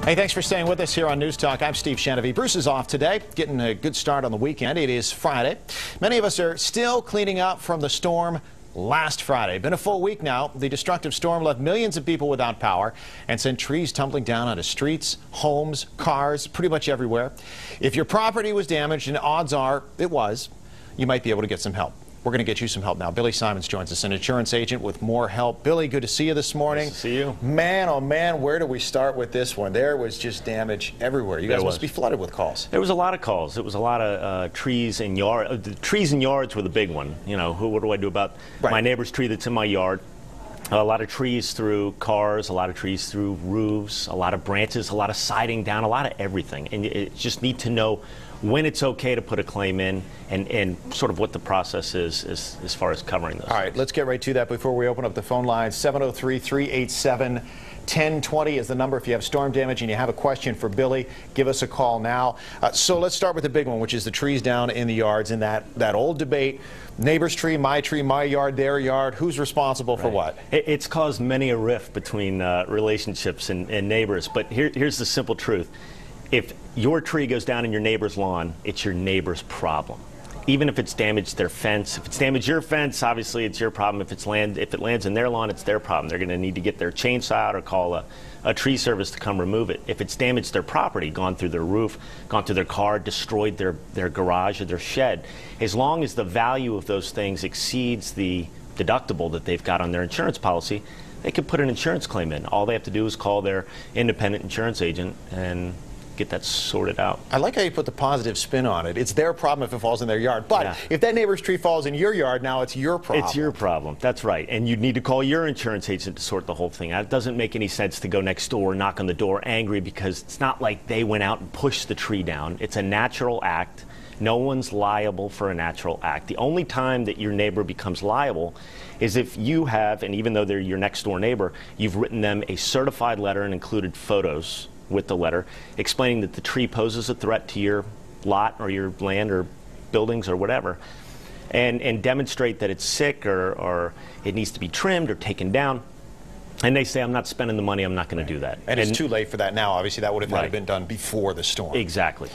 Hey, thanks for staying with us here on News Talk. I'm Steve Shanavy. Bruce is off today, getting a good start on the weekend. It is Friday. Many of us are still cleaning up from the storm last Friday. Been a full week now. The destructive storm left millions of people without power and sent trees tumbling down onto streets, homes, cars, pretty much everywhere. If your property was damaged, and odds are it was, you might be able to get some help. We're going to get you some help now. Billy Simons joins us, an insurance agent with more help. Billy, good to see you this morning. Nice to see you. Man, oh man, where do we start with this one? There was just damage everywhere. You guys must be flooded with calls. There was a lot of calls. It was a lot of trees and yards. The trees and yards were the big one. You know, what do I do about my neighbor's tree that's in my yard? A lot of trees through cars, a lot of trees through roofs, a lot of branches, a lot of siding down, a lot of everything. And you just need to know when it's okay to put a claim in and sort of what the process is as far as covering those. All right, let's get right to that before we open up the phone lines. 703-387-1020 is the number. If you have storm damage and you have a question for Billy, give us a call now. So let's start with the big one, which is the trees down in the yards, and that old debate, neighbor's tree, my yard, their yard, who's responsible for what? It's caused many a rift between relationships and neighbors, but here's the simple truth. If your tree goes down in your neighbor's lawn, it's your neighbor's problem. Even if it's damaged their fence, if it's damaged your fence, obviously it's your problem. If it lands in their lawn, it's their problem. They're going to need to get their chainsaw out or call a tree service to come remove it. If it's damaged their property, gone through their roof, gone through their car, destroyed their garage or their shed, as long as the value of those things exceeds the deductible that they've got on their insurance policy, they could put an insurance claim in. All they have to do is call their independent insurance agent and get that sorted out. I like how you put the positive spin on it. It's their problem if it falls in their yard. But if that neighbor's tree falls in your yard, now it's your problem. It's your problem. That's right. And you need to call your insurance agent to sort the whole thing out. It doesn't make any sense to go next door, knock on the door angry, because it's not like they went out and pushed the tree down. It's a natural act. No one's liable for a natural act. The only time that your neighbor becomes liable is if you have, and even though they're your next door neighbor, you've written them a certified letter and included photos with the letter explaining that the tree poses a threat to your lot or your land or buildings or whatever, and demonstrate that it's sick or it needs to be trimmed or taken down. And they say, I'm not spending the money, I'm not going to do that. And it's too late for that now. Obviously, that would have had to been done before the storm. Exactly.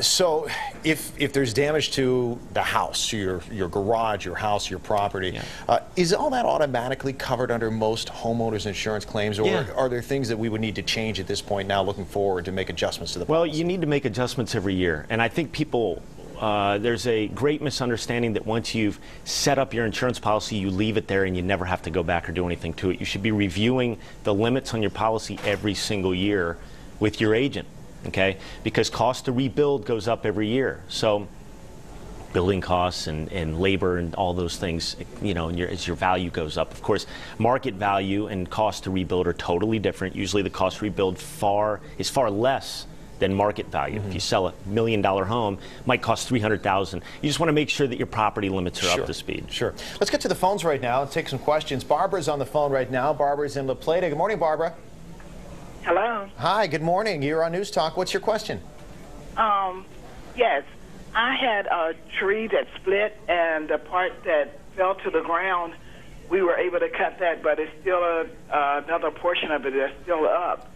So if there's damage to the house, your garage, your house, your property, is all that automatically covered under most homeowners insurance claims? Or are there things that we would need to change at this point now looking forward to make adjustments to the policy? Well, you need to make adjustments every year. And I think people... there's a great misunderstanding that once you've set up your insurance policy, you leave it there and you never have to go back or do anything to it. You should be reviewing the limits on your policy every single year with your agent, okay? Because cost to rebuild goes up every year. So building costs and labor and all those things, you know, as your value goes up. Of course, market value and cost to rebuild are totally different. Usually the cost to rebuild is far less than market value. If you sell a $1 million home, it might cost $300,000. You just want to make sure that your property limits are up to speed. Sure. Let's get to the phones right now and take some questions. Barbara's on the phone right now. Barbara's in La Plata. Good morning, Barbara. Hello. Hi, good morning. You're on News Talk. What's your question? Yes. I had a tree that split, and the part that fell to the ground, we were able to cut that, but it's still another portion of it that's still up.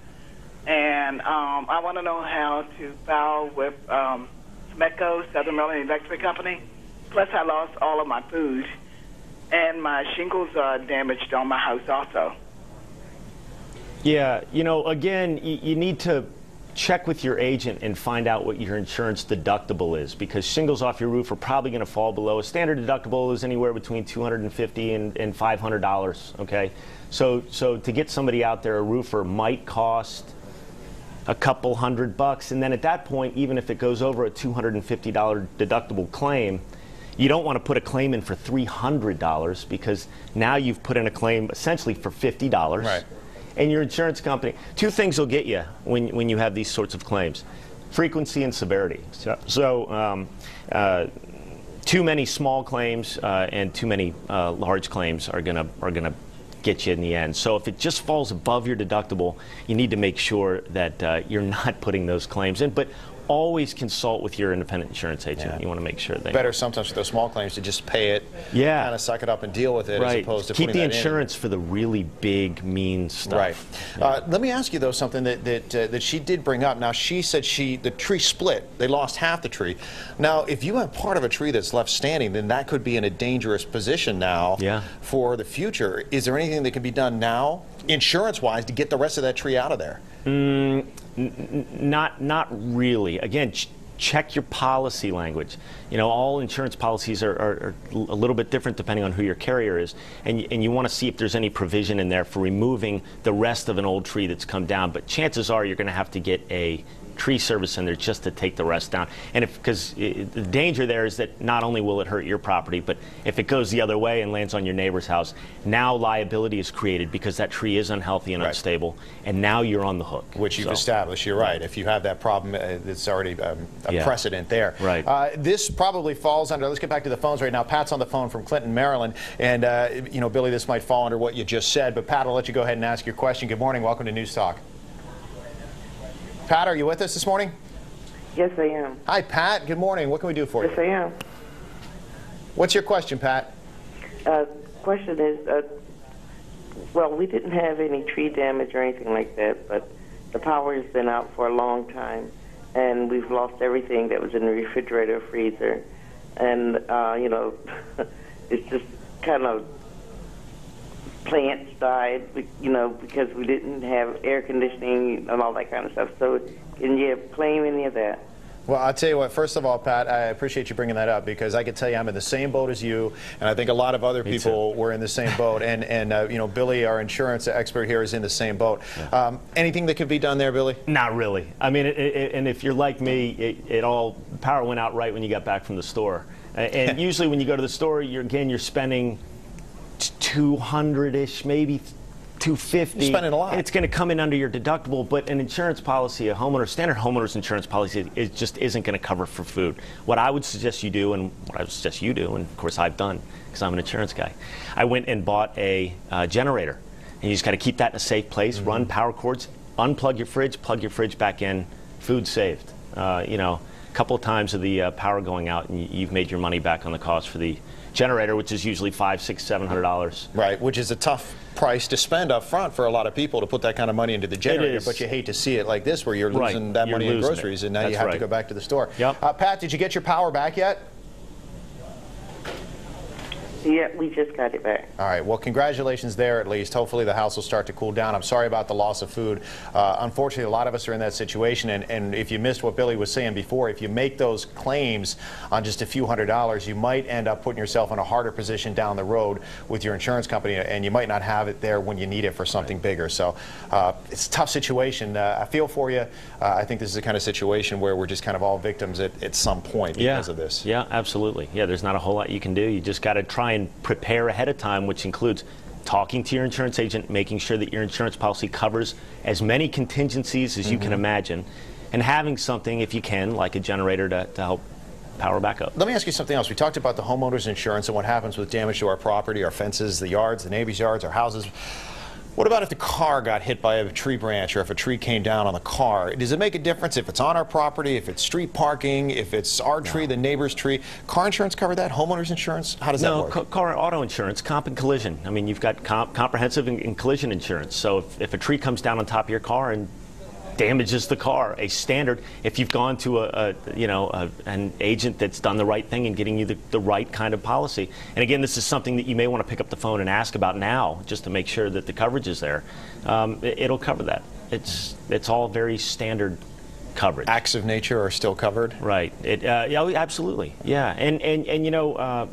And I want to know how to file with SMECO, Southern Maryland Electric Company. Plus, I lost all of my food, and my shingles are damaged on my house also. Yeah, you know, again, you need to check with your agent and find out what your insurance deductible is, because shingles off your roof are probably going to fall below. A standard deductible is anywhere between $250 and $500, okay? So to get somebody out there, a roofer might cost a couple $100, and then at that point, even if it goes over a $250 deductible claim, you don't want to put a claim in for $300, because now you've put in a claim essentially for $50. Right. And your insurance company, two things will get you when you have these sorts of claims: frequency and severity. So too many small claims and too many large claims are gonna get you in the end. So if it just falls above your deductible, you need to make sure that you're not putting those claims in. But always consult with your independent insurance agent. Yeah. You want to make sure they better sometimes for those small claims to just pay it, yeah, kind of suck it up and deal with it, right, as opposed to keep putting the that insurance for the really big, mean stuff. Right. Yeah. Let me ask you though something that she did bring up. Now she said the tree split. They lost half the tree. Now, if you have part of a tree that's left standing, then that could be in a dangerous position now. Yeah. For the future. Is there anything that can be done now, insurance-wise, to get the rest of that tree out of there? Not really. Again, check your policy language. You know, all insurance policies are a little bit different depending on who your carrier is, and you want to see if there's any provision in there for removing the rest of an old tree that's come down. But chances are you're going to have to get a tree service in there just to take the rest down. And because the danger there is that not only will it hurt your property, but if it goes the other way and lands on your neighbor's house, now liability is created because that tree is unhealthy and unstable, and now you're on the hook. Which you've established, you're right. If you have that problem, it's already a precedent there. Right. This probably falls under, let's get back to the phones right now. Pat's on the phone from Clinton, Maryland. And, you know, Billy, this might fall under what you just said, but Pat, I'll let you go ahead and ask your question. Good morning. Welcome to News Talk. Pat, are you with us this morning? Yes, I am. Hi, Pat. Good morning. What can we do for you? Yes, I am. What's your question, Pat? Question is, well, we didn't have any tree damage or anything like that, but the power has been out for a long time, and we've lost everything that was in the refrigerator, freezer, and, you know, it's just kind of plants died, you know, because we didn't have air conditioning and all that kind of stuff. So can you claim any of that? Well, I'll tell you what, first of all, Pat, I appreciate you bringing that up because I can tell you I'm in the same boat as you, and I think a lot of other people were in the same boat. And you know, Billy, our insurance expert here, is in the same boat. Yeah. Anything that could be done there, Billy? Not really. I mean, and if you're like me, power went out right when you got back from the store. And usually when you go to the store, you're spending 200-ish, maybe 250. You're spending a lot. It's going to come in under your deductible, but an insurance policy, standard homeowner's insurance policy, it just isn't going to cover for food. What I would suggest you do, and what I would suggest you do, and of course I've done, because I'm an insurance guy, I went and bought a generator. And you just got to keep that in a safe place, run power cords, unplug your fridge, plug your fridge back in, food saved. You know, a couple of times of the power going out, and you've made your money back on the cost for the generator, which is usually $500, $600, $700. Right, which is a tough price to spend up front for a lot of people to put that kind of money into the generator. But you hate to see it like this, where you're losing that money in groceries, and now you have to go back to the store. Yep. Pat, did you get your power back yet? Yeah, we just got it back. All right. Well, congratulations there at least. Hopefully the house will start to cool down. I'm sorry about the loss of food. Unfortunately, a lot of us are in that situation. And if you missed what Billy was saying before, if you make those claims on just a few $100s, you might end up putting yourself in a harder position down the road with your insurance company, and you might not have it there when you need it for something bigger. So it's a tough situation. I feel for you. I think this is the kind of situation where we're just kind of all victims at some point because of this. Yeah, absolutely. Yeah, there's not a whole lot you can do. You just got to try and prepare ahead of time, which includes talking to your insurance agent, making sure that your insurance policy covers as many contingencies as you can imagine, and having something, if you can, like a generator to help power back up. Let me ask you something else. We talked about the homeowner's insurance and what happens with damage to our property, our fences, the yards, the neighbors' yards, our houses. What about if the car got hit by a tree branch, or if a tree came down on the car? Does it make a difference if it's on our property, if it's street parking, if it's our tree, the neighbor's tree? Car insurance cover that? Homeowner's insurance? How does that work? No, car auto insurance, comp and collision. I mean, you've got comprehensive and collision insurance. So if a tree comes down on top of your car and damages the car, a standard, if you've gone to an agent that's done the right thing and getting you the right kind of policy. And again, this is something that you may want to pick up the phone and ask about now, just to make sure that the coverage is there. It'll cover that. It's all very standard coverage. Acts of nature are still covered? Right. Yeah, absolutely. Yeah. And you know,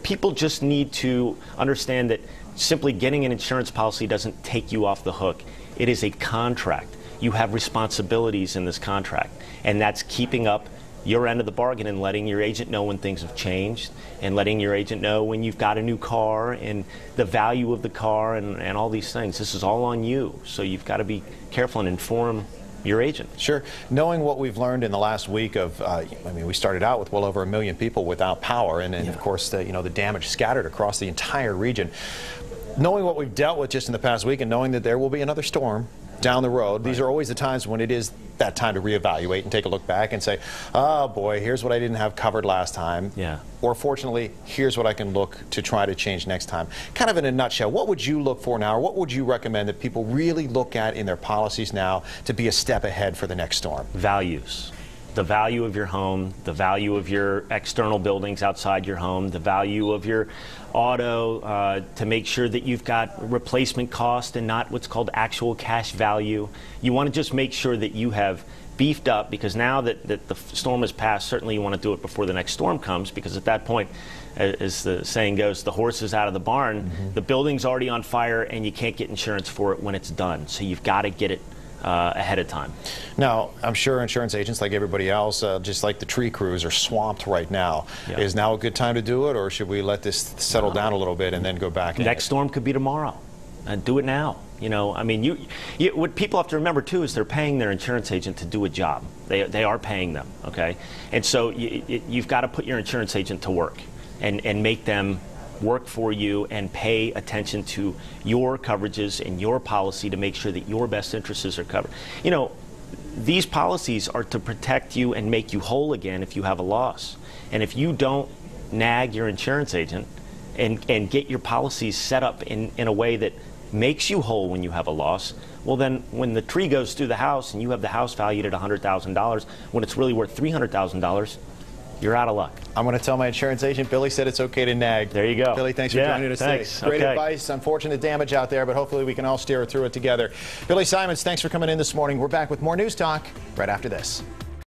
people just need to understand that simply getting an insurance policy doesn't take you off the hook. It is a contract. You have responsibilities in this contract, and that's keeping up your end of the bargain and letting your agent know when things have changed, and letting your agent know when you've got a new car and the value of the car and all these things. This is all on you, so you've got to be careful and inform your agent. Sure. Knowing what we've learned in the last week of, I mean, we started out with well over 1 million people without power, and of course, the damage scattered across the entire region. Knowing what we've dealt with just in the past week, and knowing that there will be another storm, down the road, these are always the times when it is that time to reevaluate and take a look back and say, oh boy, here's what I didn't have covered last time. Yeah. Or fortunately, here's what I can look to try to change next time. Kind of in a nutshell, what would you look for now, or what would you recommend that people really look at in their policies now to be a step ahead for the next storm? Values. The value of your home, the value of your external buildings outside your home, the value of your auto, to make sure that you've got replacement cost and not what's called actual cash value. You want to just make sure that you have beefed up, because now that the storm has passed, certainly you want to do it before the next storm comes, because at that point, as the saying goes, the horse is out of the barn, the building's already on fire, and you can't get insurance for it when it's done. So you've got to get it ahead of time. Now, I'm sure insurance agents, like everybody else, just like the tree crews, are swamped right now. Yeah. Is now a good time to do it, or should we let this settle down a little bit and then go back? Next storm could be tomorrow. Do it now. You know, I mean, what people have to remember too is they're paying their insurance agent to do a job. They are paying them, okay? And so you've got to put your insurance agent to work and make them work for you and pay attention to your coverages and your policy to make sure that your best interests are covered. You know, these policies are to protect you and make you whole again if you have a loss. And if you don't nag your insurance agent and get your policies set up in a way that makes you whole when you have a loss, well then when the tree goes through the house and you have the house valued at $100,000 when it's really worth $300,000, you're out of luck. I'm going to tell my insurance agent. Billy said it's okay to nag. There you go. Billy, thanks for joining us today. Great advice. Unfortunate damage out there, but hopefully we can all steer through it together. Billy Simons, thanks for coming in this morning. We're back with more News Talk right after this.